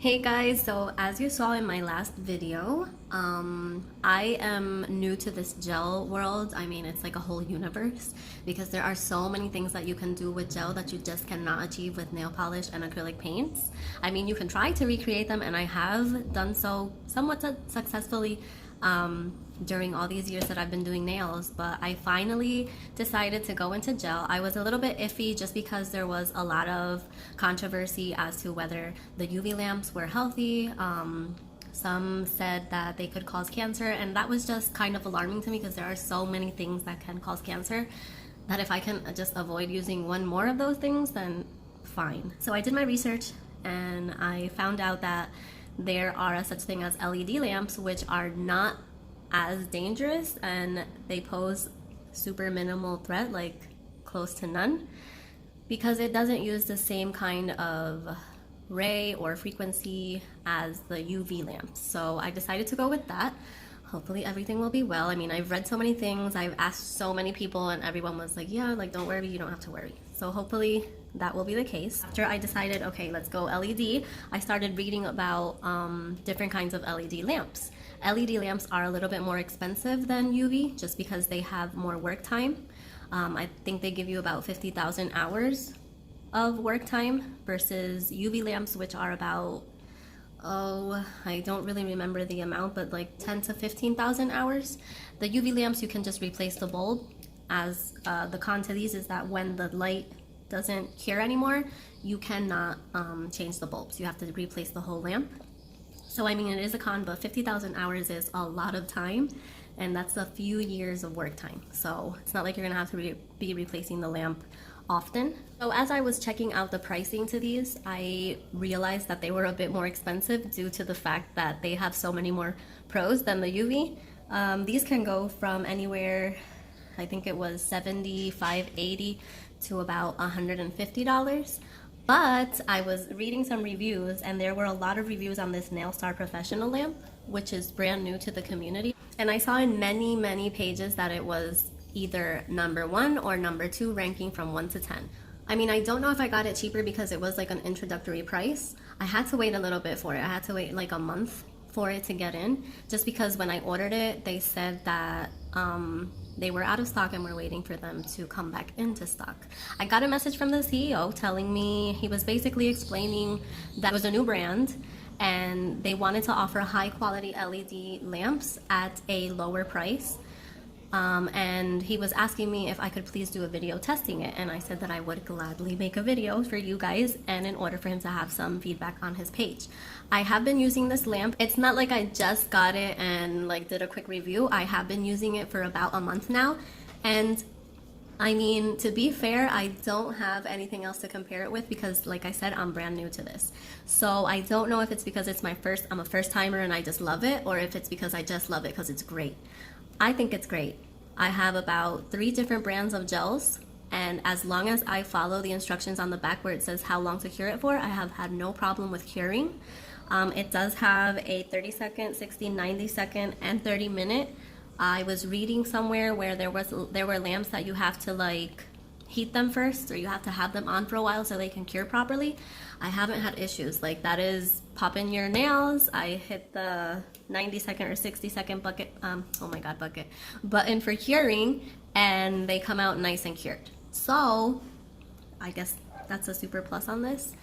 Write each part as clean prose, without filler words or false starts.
Hey guys, so as you saw in my last video, I am new to this gel world. I mean, it's like a whole universe because there are so many things that you can do with gel that you just cannot achieve with nail polish and acrylic paints. I mean, you can try to recreate them, and I have done so somewhat successfully during all these years that I've been doing nails, but I finally decided to go into gel. I was a little bit iffy just because there was a lot of controversy as to whether the UV lamps were healthy. Some said that they could cause cancer, and that was just kind of alarming to me because there are so many things that can cause cancer that if I can just avoid using one more of those things, then fine. So I did my research and I found out that there are a such thing as LED lamps, which are not as dangerous and they pose super minimal threat, like close to none, because it doesn't use the same kind of ray or frequency as the UV lamps. So I decided to go with that. Hopefully everything will be well. I mean, I've read so many things, I've asked so many people, and everyone was like, yeah, like don't worry, you don't have to worry. So hopefully that will be the case. After I decided, okay, let's go LED, I started reading about different kinds of LED lamps. LED lamps are a little bit more expensive than UV just because they have more work time. I think they give you about 50,000 hours of work time versus UV lamps, which are about, I don't really remember the amount, but like 10 to 15,000 hours. The UV lamps, you can just replace the bulb. As the con to these is that when the light doesn't cure anymore, you cannot change the bulbs. You have to replace the whole lamp. So I mean, it is a con, but 50,000 hours is a lot of time, and that's a few years of work time. So it's not like you're gonna have to be replacing the lamp often. So as I was checking out the pricing to these, I realized that they were a bit more expensive due to the fact that they have so many more pros than the UV. These can go from anywhere, I think it was $75, $80 to about $150. But I was reading some reviews, and there were a lot of reviews on this Nailstar Professional lamp, which is brand new to the community. And I saw in many pages that it was either #1 or #2 ranking from 1 to 10. I mean, I don't know if I got it cheaper because it was like an introductory price. I had to wait a little bit for it. I had to wait like a month for it to get in, just because when I ordered it, they said that they were out of stock and we're waiting for them to come back into stock. I got a message from the CEO telling me, he was basically explaining that it was a new brand and they wanted to offer high quality LED lamps at a lower price. And he was asking me if I could please do a video testing it, and I said that I would gladly make a video for you guys, and in order for him to have some feedback on his page. I have been using this lamp. It's not like I just got it and like did a quick review. I have been using it for about a month now, and I mean, to be fair, I don't have anything else to compare it with because, like I said, I'm brand new to this. So I don't know if it's because I'm a first timer and I just love it, or if it's because I just love it because it's great. I think it's great. I have about 3 different brands of gels, and as long as I follow the instructions on the back where it says how long to cure it for, I have had no problem with curing. It does have a 30-second, 60, 90-second, and 30-minute. I was reading somewhere where there were lamps that you have to like heat them first, or you have to have them on for a while so they can cure properly. I haven't had issues. Like, that is pop in your nails, I hit the 90-second or 60-second button for curing, and they come out nice and cured. So I guess that's a super plus on this.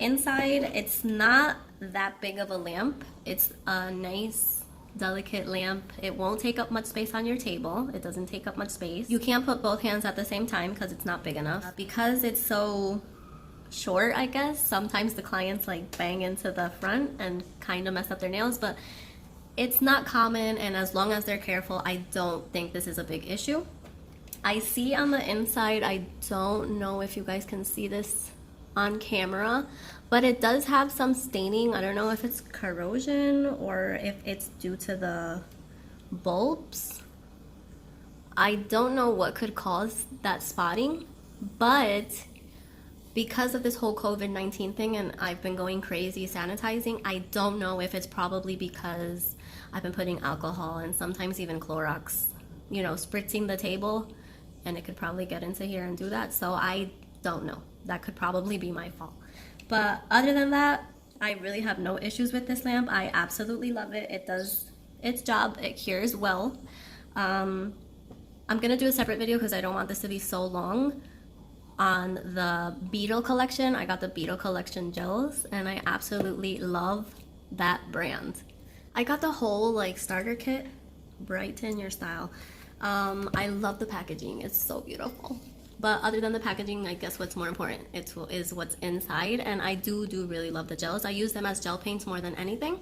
Inside, it's not that big of a lamp. It's a nice delicate lamp. It won't take up much space on your table. It doesn't take up much space. You can't put both hands at the same time because it's not big enough. Because it's so short, I guess, sometimes the clients like bang into the front and kind of mess up their nails, but it's not common, and as long as they're careful, I don't think this is a big issue. I see on the inside, I don't know if you guys can see this on camera, but it does have some staining. I don't know if it's corrosion or if it's due to the bulbs. I don't know what could cause that spotting, but because of this whole COVID-19 thing and I've been going crazy sanitizing, I don't know if it's probably because I've been putting alcohol and sometimes even Clorox, you know, spritzing the table, and it could probably get into here and do that. So I don't know. That could probably be my fault. But other than that, I really have no issues with this lamp. I absolutely love it. It does its job. It cures well. I'm gonna do a separate video because I don't want this to be so long on the Beetle collection. I got the Beetle collection gels and I absolutely love that brand. I got the whole like starter kit, brighten your style. I love the packaging. It's so beautiful. But other than the packaging, I guess what's more important is what's inside. And I do really love the gels. I use them as gel paints more than anything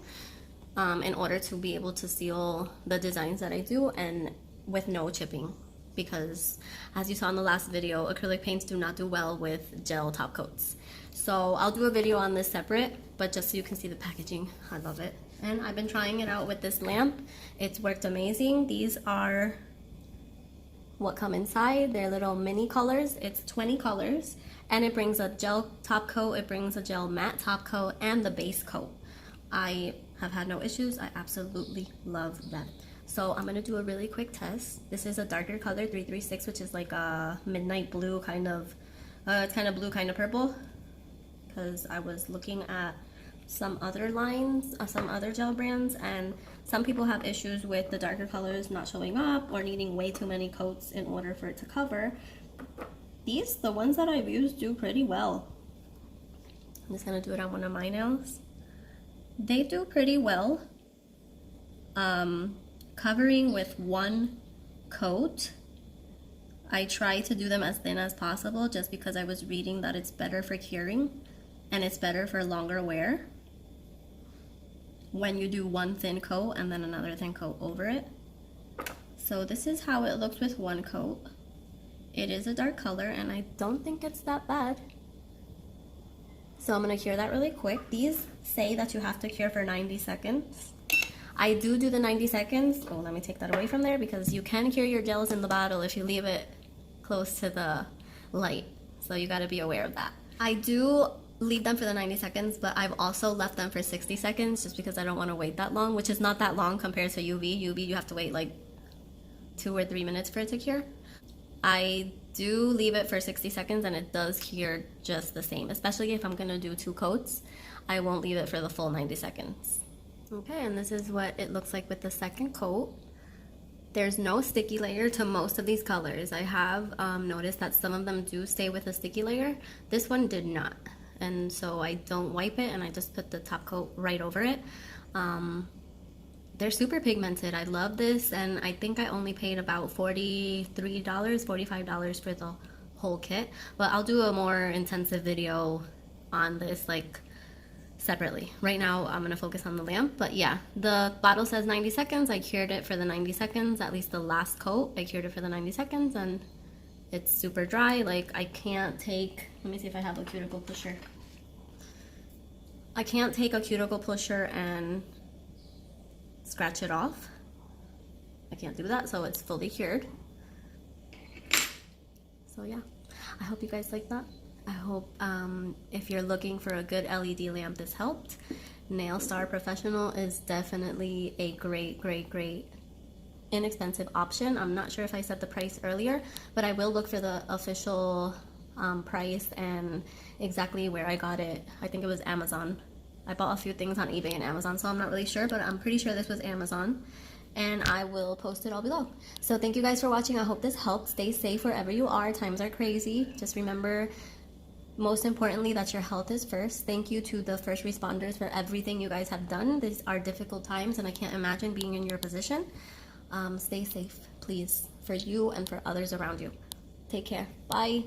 in order to be able to seal the designs that I do and with no chipping. Because as you saw in the last video, acrylic paints do not do well with gel top coats. So I'll do a video on this separate, but just so you can see the packaging, I love it. And I've been trying it out with this lamp. It's worked amazing. These are what come inside. They're little mini colors. It's 20 colors and it brings a gel top coat, it brings a gel matte top coat and the base coat. I have had no issues. I absolutely love them. So I'm gonna do a really quick test. This is a darker color, 336, which is like a midnight blue kind of, it's kind of blue, kind of purple. Because I was looking at some other lines, some other gel brands, and some people have issues with the darker colors not showing up or needing way too many coats in order for it to cover. These, the ones that I've used, do pretty well. I'm just gonna do it on one of my nails. They do pretty well. Covering with one coat. I try to do them as thin as possible just because I was reading that it's better for curing and it's better for longer wear when you do one thin coat and then another thin coat over it. So this is how it looks with one coat. It is a dark color and I don't think it's that bad. So I'm gonna cure that really quick. These say that you have to cure for 90 seconds. I do the 90 seconds. Oh, let me take that away from there because you can cure your gels in the bottle if you leave it close to the light. So you gotta be aware of that. I do leave them for the 90 seconds, but I've also left them for 60 seconds just because I don't wanna wait that long, which is not that long compared to UV. UV, you have to wait like 2 or 3 minutes for it to cure. I do leave it for 60 seconds and it does cure just the same, especially if I'm gonna do 2 coats. I won't leave it for the full 90 seconds. Okay, and this is what it looks like with the second coat. There's no sticky layer to most of these colors. I have noticed that some of them do stay with a sticky layer. This one did not, and so I don't wipe it and I just put the top coat right over it. They're super pigmented. I love this, and I think I only paid about $43, $45 for the whole kit, but I'll do a more intensive video on this like separately. Right now I'm gonna focus on the lamp, but yeah, the bottle says 90 seconds. I cured it for the 90 seconds, at least the last coat. I cured it for the 90 seconds and it's super dry. Like I can't take, let me see if I have a cuticle pusher. I can't take a cuticle pusher and scratch it off. I can't do that, so it's fully cured. So yeah, I hope you guys like that. I hope if you're looking for a good LED lamp, this helped. Nail Star Professional is definitely a great inexpensive option. I'm not sure if I said the price earlier, but I will look for the official price and exactly where I got it. I think it was Amazon. I bought a few things on eBay and Amazon, so I'm not really sure, but I'm pretty sure this was Amazon. And I will post it all below. So thank you guys for watching. I hope this helped. Stay safe wherever you are. Times are crazy. Just remember, most importantly, that your health is first. Thank you to the first responders for everything you guys have done. These are difficult times and I can't imagine being in your position. Stay safe, please, for you and for others around you. Take care. Bye.